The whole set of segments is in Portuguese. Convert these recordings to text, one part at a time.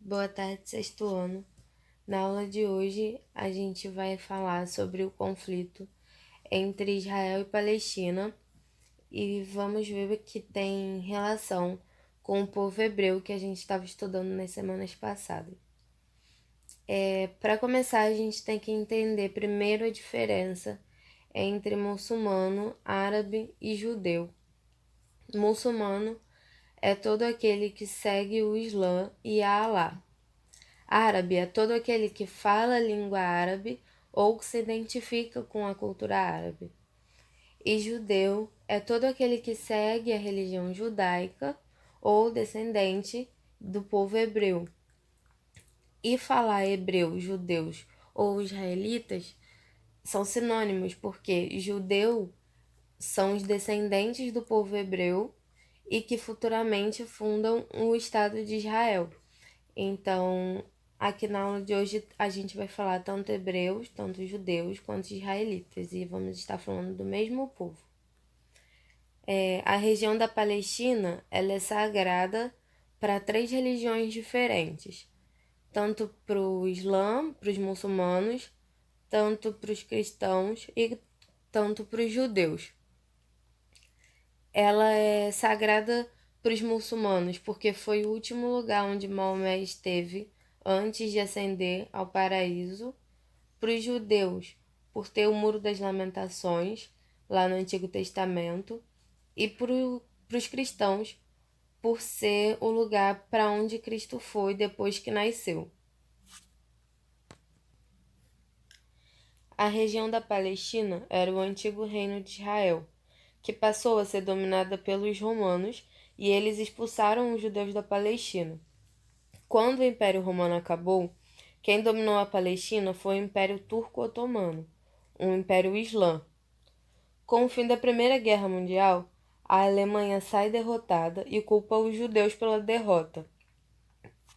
Boa tarde, sexto ano. Na aula de hoje, a gente vai falar sobre o conflito entre Israel e Palestina e vamos ver o que tem relação com o povo hebreu que a gente estava estudando nas semanas passadas. Para começar, a gente tem que entender primeiro a diferença entre muçulmano, árabe e judeu. Muçulmano é todo aquele que segue o Islã e a Alá. Árabe é todo aquele que fala a língua árabe ou que se identifica com a cultura árabe. E judeu é todo aquele que segue a religião judaica ou descendente do povo hebreu. E falar hebreu, judeus ou israelitas são sinônimos, porque judeu são os descendentes do povo hebreu e que futuramente fundam o Estado de Israel. Então, aqui na aula de hoje a gente vai falar tanto hebreus, tanto judeus quanto israelitas, e vamos estar falando do mesmo povo. A região da Palestina ela é sagrada para 3 religiões diferentes, tanto para o Islã, para os muçulmanos, tanto para os cristãos e tanto para os judeus. Ela é sagrada para os muçulmanos porque foi o último lugar onde Maomé esteve antes de ascender ao paraíso. Para os judeus, por ter o Muro das Lamentações, lá no Antigo Testamento. E para os cristãos, por ser o lugar para onde Cristo foi depois que nasceu. A região da Palestina era o antigo reino de Israel, que passou a ser dominada pelos romanos e eles expulsaram os judeus da Palestina. Quando o Império Romano acabou, quem dominou a Palestina foi o Império Turco-Otomano, um império islã. Com o fim da Primeira Guerra Mundial, a Alemanha sai derrotada e culpa os judeus pela derrota.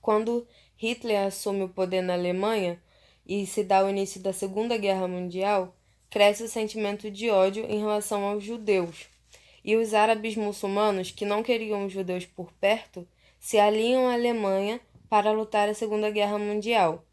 Quando Hitler assume o poder na Alemanha e se dá o início da Segunda Guerra Mundial, cresce o sentimento de ódio em relação aos judeus. E os árabes muçulmanos, que não queriam os judeus por perto, se aliam à Alemanha para lutar a Segunda Guerra Mundial.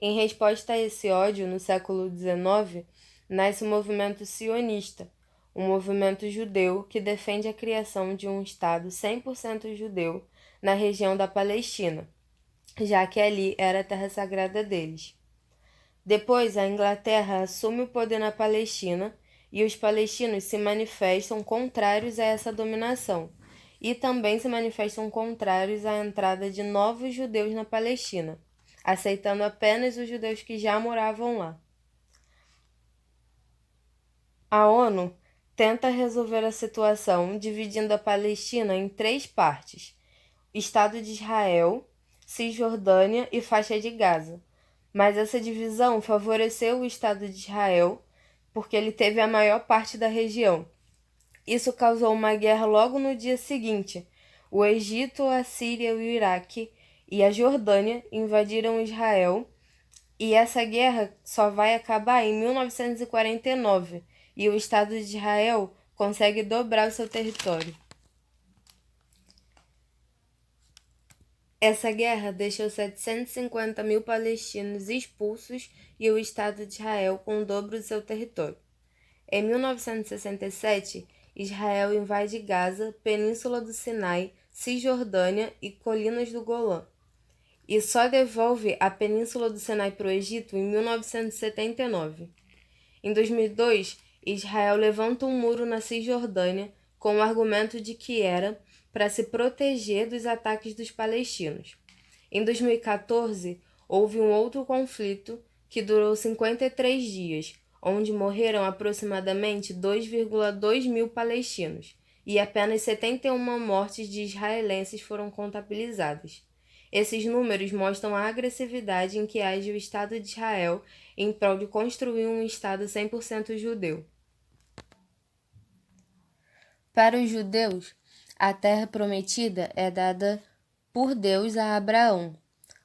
Em resposta a esse ódio, no século XIX, nasce o movimento sionista, um movimento judeu que defende a criação de um Estado 100% judeu na região da Palestina, já que ali era a terra sagrada deles. Depois, a Inglaterra assume o poder na Palestina e os palestinos se manifestam contrários a essa dominação e também se manifestam contrários à entrada de novos judeus na Palestina, aceitando apenas os judeus que já moravam lá. A ONU tenta resolver a situação dividindo a Palestina em 3 partes: Estado de Israel, Cisjordânia e faixa de Gaza. Mas essa divisão favoreceu o Estado de Israel porque ele teve a maior parte da região. Isso causou uma guerra logo no dia seguinte. O Egito, a Síria, o Iraque e a Jordânia invadiram Israel e essa guerra só vai acabar em 1949 e o Estado de Israel consegue dobrar o seu território. Essa guerra deixou 750 mil palestinos expulsos e o Estado de Israel com o dobro do seu território. Em 1967, Israel invade Gaza, Península do Sinai, Cisjordânia e Colinas do Golã. E só devolve a Península do Sinai para o Egito em 1979. Em 2002, Israel levanta um muro na Cisjordânia com o argumento de que era para se proteger dos ataques dos palestinos. Em 2014, houve um outro conflito que durou 53 dias, onde morreram aproximadamente 2,2 mil palestinos e apenas 71 mortes de israelenses foram contabilizadas. Esses números mostram a agressividade em que age o Estado de Israel em prol de construir um Estado 100% judeu. Para os judeus, a terra prometida é dada por Deus a Abraão.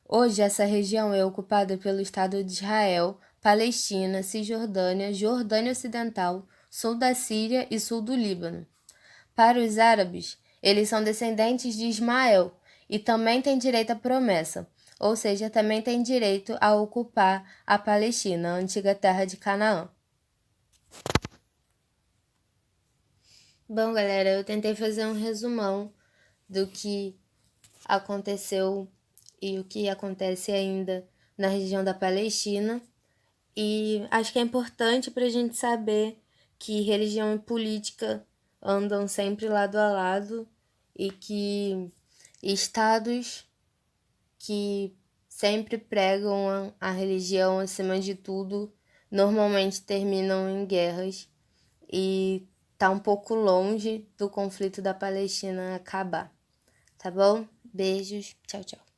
Hoje, essa região é ocupada pelo Estado de Israel, Palestina, Cisjordânia, Jordânia Ocidental, sul da Síria e sul do Líbano. Para os árabes, Eles são descendentes de Ismael e também têm direito à promessa, ou seja, também têm direito a ocupar a Palestina, a antiga terra de Canaã. Bom, galera, eu tentei fazer um resumão do que aconteceu e o que acontece ainda na região da Palestina. E acho que é importante para a gente saber que religião e política andam sempre lado a lado e que estados que sempre pregam a religião acima de tudo normalmente terminam em guerras e tá um pouco longe do conflito da Palestina acabar. Tá bom? Beijos. Tchau, tchau.